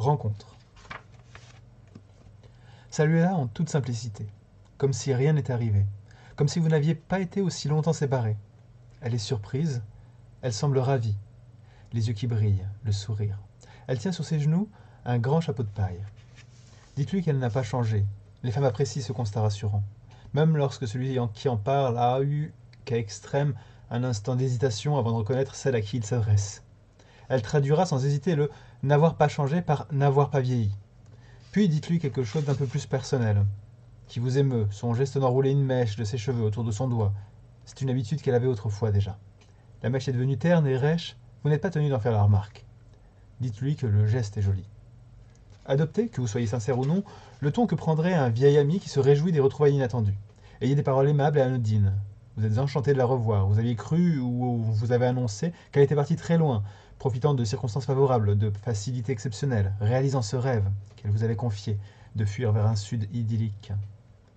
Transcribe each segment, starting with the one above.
Rencontre. Saluez-la en toute simplicité, comme si rien n'était arrivé, comme si vous n'aviez pas été aussi longtemps séparés. Elle est surprise, elle semble ravie, les yeux qui brillent, le sourire. Elle tient sur ses genoux un grand chapeau de paille. Dites-lui qu'elle n'a pas changé. Les femmes apprécient ce constat rassurant. Même lorsque celui qui en parle a eu, qu'à extrême, un instant d'hésitation avant de reconnaître celle à qui il s'adresse. Elle traduira sans hésiter le « n'avoir pas changé » par « n'avoir pas vieilli ». Puis dites-lui quelque chose d'un peu plus personnel, qui vous émeut, son geste d'enrouler une mèche de ses cheveux autour de son doigt. C'est une habitude qu'elle avait autrefois déjà. La mèche est devenue terne et rêche, vous n'êtes pas tenu d'en faire la remarque. Dites-lui que le geste est joli. Adoptez, que vous soyez sincère ou non, le ton que prendrait un vieil ami qui se réjouit des retrouvailles inattendues. Ayez des paroles aimables et anodines. Vous êtes enchanté de la revoir, vous aviez cru ou vous avez annoncé qu'elle était partie très loin, profitant de circonstances favorables, de facilités exceptionnelles, réalisant ce rêve qu'elle vous avait confié, de fuir vers un sud idyllique.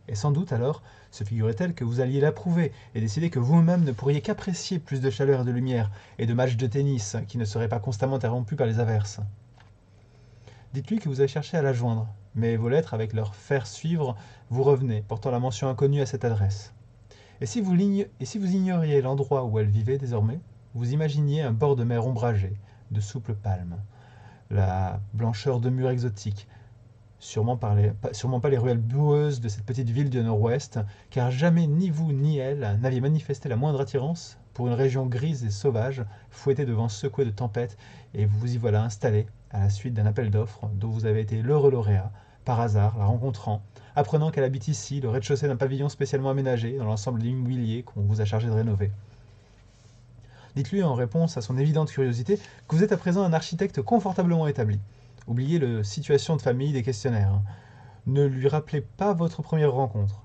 Et sans doute alors se figurait-elle que vous alliez l'approuver et décider que vous-même ne pourriez qu'apprécier plus de chaleur et de lumière et de matchs de tennis qui ne seraient pas constamment interrompus par les averses. Dites-lui que vous avez cherché à la joindre, mais vos lettres avec leur faire suivre vous revenaient, portant la mention inconnue à cette adresse. Et si vous ignoriez l'endroit où elle vivait désormais, vous imaginiez un bord de mer ombragé, de souples palmes, la blancheur de murs exotiques, sûrement pas les ruelles boueuses de cette petite ville du nord-ouest, car jamais ni vous ni elle n'aviez manifesté la moindre attirance pour une région grise et sauvage, fouettée de vents secoués de tempêtes, et vous y voilà installé, à la suite d'un appel d'offres dont vous avez été l'heureux lauréat, par hasard, la rencontrant, apprenant qu'elle habite ici, le rez-de-chaussée d'un pavillon spécialement aménagé dans l'ensemble de l'immobilier qu'on vous a chargé de rénover. Dites-lui en réponse à son évidente curiosité que vous êtes à présent un architecte confortablement établi. Oubliez le situation de famille des questionnaires. Ne lui rappelez pas votre première rencontre.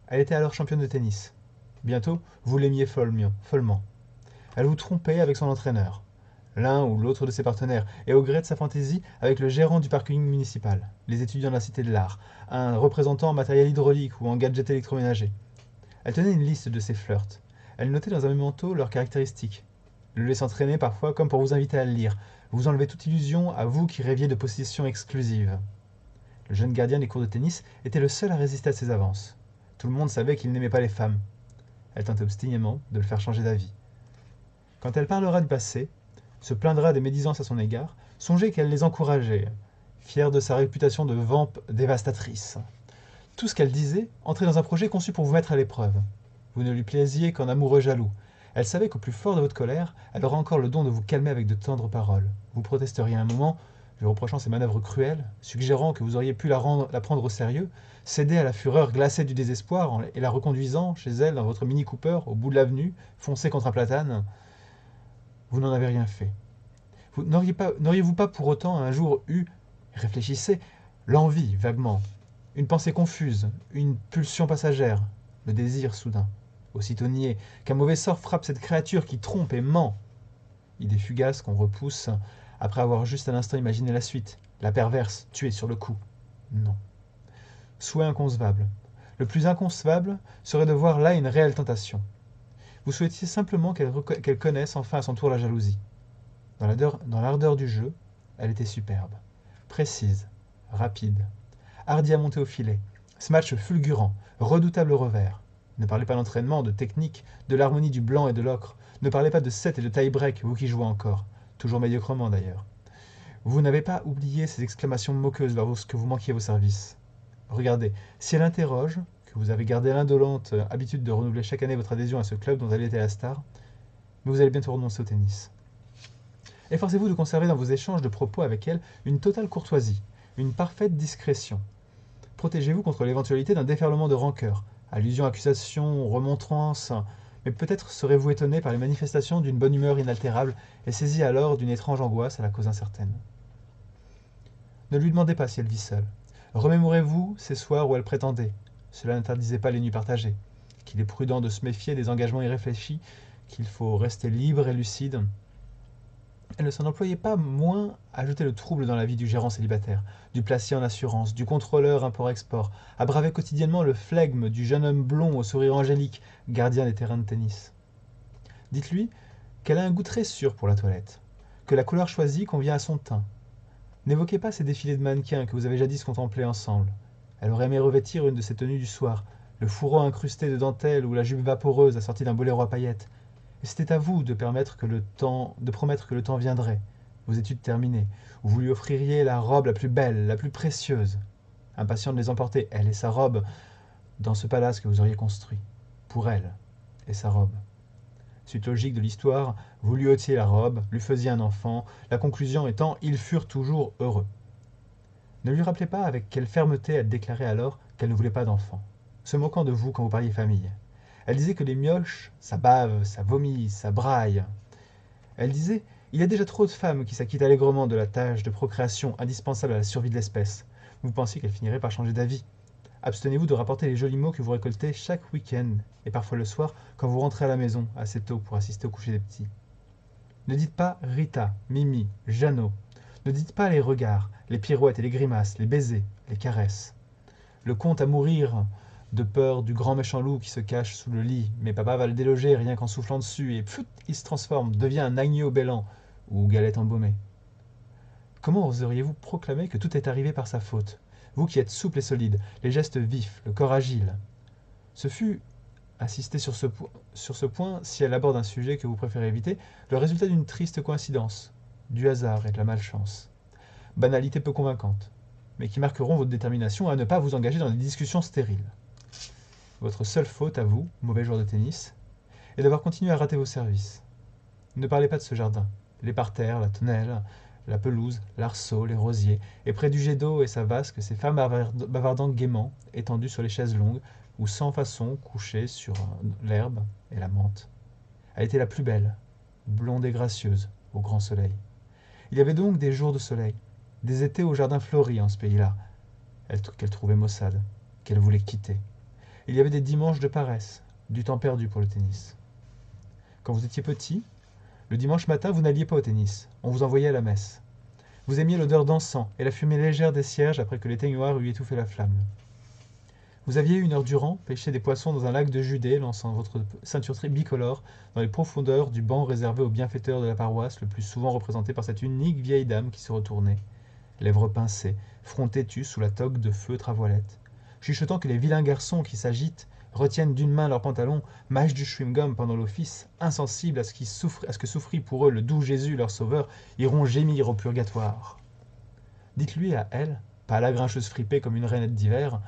Elle était alors championne de tennis. Bientôt, vous l'aimiez follement. Elle vous trompait avec son entraîneur, l'un ou l'autre de ses partenaires, et au gré de sa fantaisie, avec le gérant du parking municipal, les étudiants de la Cité de l'Art, un représentant en matériel hydraulique ou en gadget électroménager. Elle tenait une liste de ses flirts. Elle notait dans un mémento leurs caractéristiques, le laissant traîner parfois comme pour vous inviter à le lire, vous enlevez toute illusion à vous qui rêviez de possession exclusive. Le jeune gardien des cours de tennis était le seul à résister à ses avances. Tout le monde savait qu'il n'aimait pas les femmes. Elle tentait obstinément de le faire changer d'avis. Quand elle parlera du passé, se plaindra des médisances à son égard, songez qu'elle les encourageait, fière de sa réputation de vampe dévastatrice. Tout ce qu'elle disait entrait dans un projet conçu pour vous mettre à l'épreuve. Vous ne lui plaisiez qu'en amoureux jaloux. Elle savait qu'au plus fort de votre colère, elle aurait encore le don de vous calmer avec de tendres paroles. Vous protesteriez un moment, lui reprochant ses manœuvres cruelles, suggérant que vous auriez pu la prendre au sérieux, céder à la fureur glacée du désespoir et la reconduisant chez elle dans votre Mini Cooper au bout de l'avenue, foncé contre un platane. Vous n'en avez rien fait. N'auriez-vous pas pour autant un jour eu, réfléchissez, l'envie vaguement, une pensée confuse, une pulsion passagère, le désir soudain, aussitôt nié, qu'un mauvais sort frappe cette créature qui trompe et ment. Idée fugace qu'on repousse après avoir juste un instant imaginé la suite, la perverse, tuée sur le coup. Non. Souhait inconcevable. Le plus inconcevable serait de voir là une réelle tentation. Vous souhaitiez simplement qu'elle connaisse enfin à son tour la jalousie. Dans l'ardeur du jeu, elle était superbe, précise, rapide, hardie à monter au filet, smash fulgurant, redoutable revers. Ne parlez pas d'entraînement, de technique, de l'harmonie du blanc et de l'ocre. Ne parlez pas de set et de tie-break, vous qui jouez encore. Toujours médiocrement d'ailleurs. Vous n'avez pas oublié ces exclamations moqueuses lorsque vous manquiez vos services. Regardez, si elle interroge, que vous avez gardé l'indolente habitude de renouveler chaque année votre adhésion à ce club dont elle était la star, mais vous allez bientôt renoncer au tennis. Efforcez-vous de conserver dans vos échanges de propos avec elle une totale courtoisie, une parfaite discrétion. Protégez-vous contre l'éventualité d'un déferlement de rancœur, allusions, accusations, remontrances, mais peut-être serez-vous étonné par les manifestations d'une bonne humeur inaltérable et saisi alors d'une étrange angoisse à la cause incertaine. Ne lui demandez pas si elle vit seule. Remémorez-vous ces soirs où elle prétendait, cela n'interdisait pas les nuits partagées, qu'il est prudent de se méfier des engagements irréfléchis, qu'il faut rester libre et lucide. Elle ne s'en employait pas moins à jeter le trouble dans la vie du gérant célibataire, du placier en assurance, du contrôleur import-export, à braver quotidiennement le flegme du jeune homme blond au sourire angélique, gardien des terrains de tennis. Dites-lui qu'elle a un goût très sûr pour la toilette, que la couleur choisie convient à son teint. N'évoquez pas ces défilés de mannequins que vous avez jadis contemplés ensemble. Elle aurait aimé revêtir une de ces tenues du soir, le fourreau incrusté de dentelle ou la jupe vaporeuse assortie d'un boléro à paillettes. Et c'était à vous de promettre que le temps viendrait, vos études terminées, où vous lui offririez la robe la plus belle, la plus précieuse. Impatient de les emporter, elle et sa robe, dans ce palace que vous auriez construit. Pour elle et sa robe. Suite logique de l'histoire, vous lui ôtiez la robe, lui faisiez un enfant, la conclusion étant « ils furent toujours heureux ». Ne lui rappelez pas avec quelle fermeté elle déclarait alors qu'elle ne voulait pas d'enfant, se moquant de vous quand vous parliez famille. Elle disait que les mioches, ça bave, ça vomit, ça braille. Elle disait « il y a déjà trop de femmes qui s'acquittent allègrement de la tâche de procréation indispensable à la survie de l'espèce ». Vous pensiez qu'elle finirait par changer d'avis. Abstenez-vous de rapporter les jolis mots que vous récoltez chaque week-end, et parfois le soir, quand vous rentrez à la maison, assez tôt pour assister au coucher des petits. Ne dites pas Rita, Mimi, Jeannot. Ne dites pas les regards, les pirouettes et les grimaces, les baisers, les caresses. Le comte à mourir de peur du grand méchant loup qui se cache sous le lit, mais papa va le déloger rien qu'en soufflant dessus, et pfut, il se transforme, devient un agneau bêlant, ou galette embaumée. Comment oseriez-vous proclamer que tout est arrivé par sa faute, vous qui êtes souple et solide, les gestes vifs, le corps agile? Ce fut, insister sur ce point, si elle aborde un sujet que vous préférez éviter, le résultat d'une triste coïncidence, du hasard et de la malchance. Banalité peu convaincante, mais qui marqueront votre détermination à ne pas vous engager dans des discussions stériles. Votre seule faute à vous, mauvais joueur de tennis, est d'avoir continué à rater vos services. Ne parlez pas de ce jardin, les parterres, la tonnelle, la pelouse, l'arceau, les rosiers, et près du jet d'eau et sa vasque, ces femmes bavardant gaiement, étendues sur les chaises longues, ou sans façon, couchées sur l'herbe et la menthe. Elle était la plus belle, blonde et gracieuse, au grand soleil. Il y avait donc des jours de soleil, des étés au jardin fleuri en ce pays-là, qu'elle trouvait maussade, qu'elle voulait quitter. Il y avait des dimanches de paresse, du temps perdu pour le tennis. Quand vous étiez petit, le dimanche matin, vous n'alliez pas au tennis, on vous envoyait à la messe. Vous aimiez l'odeur d'encens et la fumée légère des cierges après que l'éteignoir eût étouffé la flamme. Vous aviez 1 heure durant pêché des poissons dans un lac de Judée, lançant votre ceinture bicolore dans les profondeurs du banc réservé aux bienfaiteurs de la paroisse, le plus souvent représenté par cette unique vieille dame qui se retournait, lèvres pincées, front têtu sous la toque de feutre à voilette, chuchotant que les vilains garçons qui s'agitent retiennent d'une main leurs pantalons, mâchent du chewing-gum pendant l'office, insensibles à ce que souffrit pour eux le doux Jésus, leur sauveur, iront gémir au purgatoire. Dites-lui à elle, pas la grincheuse fripée comme une rainette d'hiver,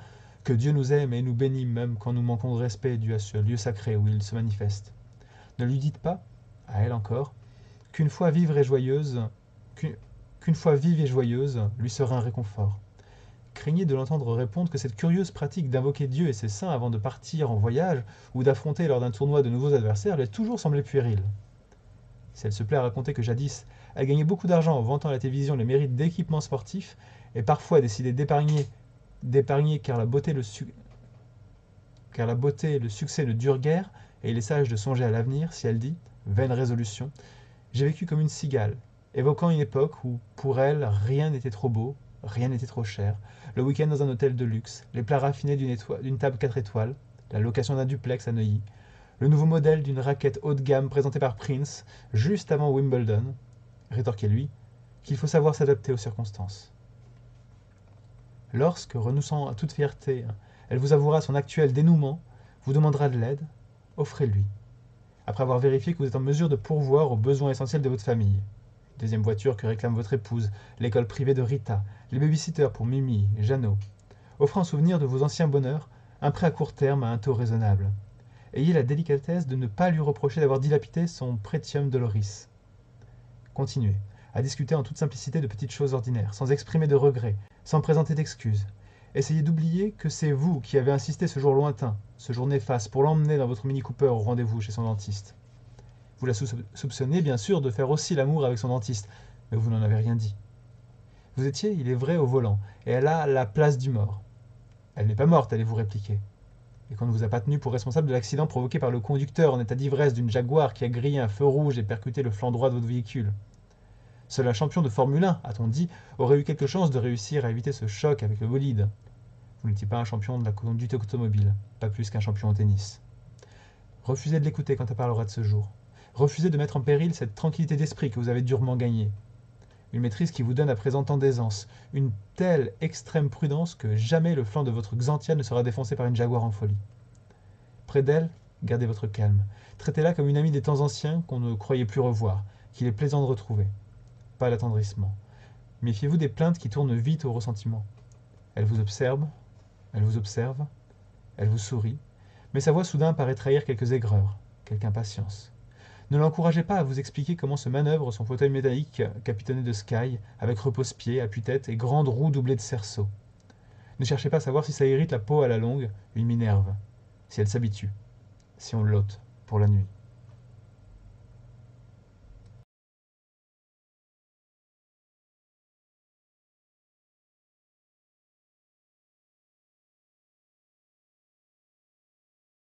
que Dieu nous aime et nous bénit même quand nous manquons de respect dû à ce lieu sacré où il se manifeste. Ne lui dites pas, à elle encore, qu'une fois vive et joyeuse lui sera un réconfort. Craignez de l'entendre répondre que cette curieuse pratique d'invoquer Dieu et ses saints avant de partir en voyage ou d'affronter lors d'un tournoi de nouveaux adversaires lui a toujours semblé puérile. Si elle se plaît à raconter que jadis, elle gagnait beaucoup d'argent en vantant à la télévision les mérites d'équipements sportifs et parfois décidait d'épargner car la beauté et le succès ne durent guère et il est sage de songer à l'avenir si elle dit, vaine résolution, j'ai vécu comme une cigale, évoquant une époque où, pour elle, rien n'était trop beau, rien n'était trop cher, le week-end dans un hôtel de luxe, les plats raffinés d'une table 4 étoiles, la location d'un duplex à Neuilly, le nouveau modèle d'une raquette haut de gamme présentée par Prince juste avant Wimbledon, rétorquez-lui qu'il faut savoir s'adapter aux circonstances. Lorsque, renonçant à toute fierté, elle vous avouera son actuel dénouement, vous demandera de l'aide, offrez-lui. Après avoir vérifié que vous êtes en mesure de pourvoir aux besoins essentiels de votre famille. Deuxième voiture que réclame votre épouse, l'école privée de Rita, les babysitters pour Mimi et Jeannot. Offrez en souvenir de vos anciens bonheurs un prêt à court terme à un taux raisonnable. Ayez la délicatesse de ne pas lui reprocher d'avoir dilapidé son Pretium Doloris. Continuez à discuter en toute simplicité de petites choses ordinaires, sans exprimer de regrets, sans présenter d'excuses. Essayez d'oublier que c'est vous qui avez insisté ce jour lointain, ce jour néfaste, pour l'emmener dans votre Mini Cooper au rendez-vous chez son dentiste. Vous la soupçonnez bien sûr de faire aussi l'amour avec son dentiste, mais vous n'en avez rien dit. Vous étiez, il est vrai, au volant, et elle a la place du mort. Elle n'est pas morte, allez-vous répliquer. Et qu'on ne vous a pas tenu pour responsable de l'accident provoqué par le conducteur en état d'ivresse d'une Jaguar qui a grillé un feu rouge et percuté le flanc droit de votre véhicule. Seul un champion de Formule 1, a-t-on dit, aurait eu quelque chance de réussir à éviter ce choc avec le bolide. Vous n'étiez pas un champion de la conduite automobile, pas plus qu'un champion au tennis. Refusez de l'écouter quand elle parlera de ce jour. Refusez de mettre en péril cette tranquillité d'esprit que vous avez durement gagnée. une maîtrise qui vous donne à présent tant d'aisance, une telle extrême prudence que jamais le flanc de votre Xantia ne sera défoncé par une jaguar en folie. Près d'elle, gardez votre calme. Traitez-la comme une amie des temps anciens qu'on ne croyait plus revoir, qu'il est plaisant de retrouver. Pas l'attendrissement. Méfiez-vous des plaintes qui tournent vite au ressentiment. Elle vous observe, elle vous observe, elle vous sourit, mais sa voix soudain paraît trahir quelques aigreurs, quelque impatience. Ne l'encouragez pas à vous expliquer comment se manœuvre son fauteuil métallique capitonné de Sky, avec repose-pied, appui-tête et grande roue doublée de cerceaux. Ne cherchez pas à savoir si ça irrite la peau à la longue, une Minerve, si elle s'habitue, si on l'ôte pour la nuit.